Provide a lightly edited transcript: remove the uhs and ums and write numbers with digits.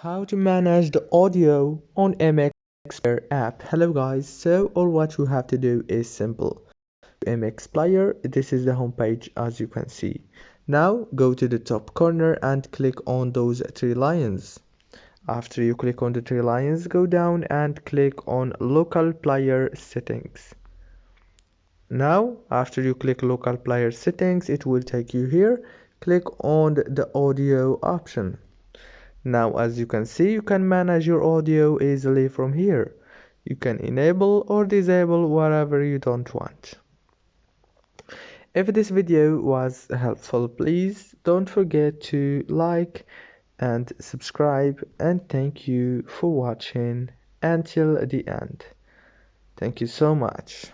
How to manage the audio on MX Player app. Hello guys, so all what you have to do is simple. MX Player, this is the home page as you can see. Now go to the top corner and click on those three lines. After you click on the three lines, go down and click on local player settings. Now after you click local player settings, it will take you here. Click on the audio option. Now as you can see, you can manage your audio easily from here. You can enable or disable whatever you don't want. If this video was helpful, please don't forget to like and subscribe, and thank you for watching until the end. Thank you so much.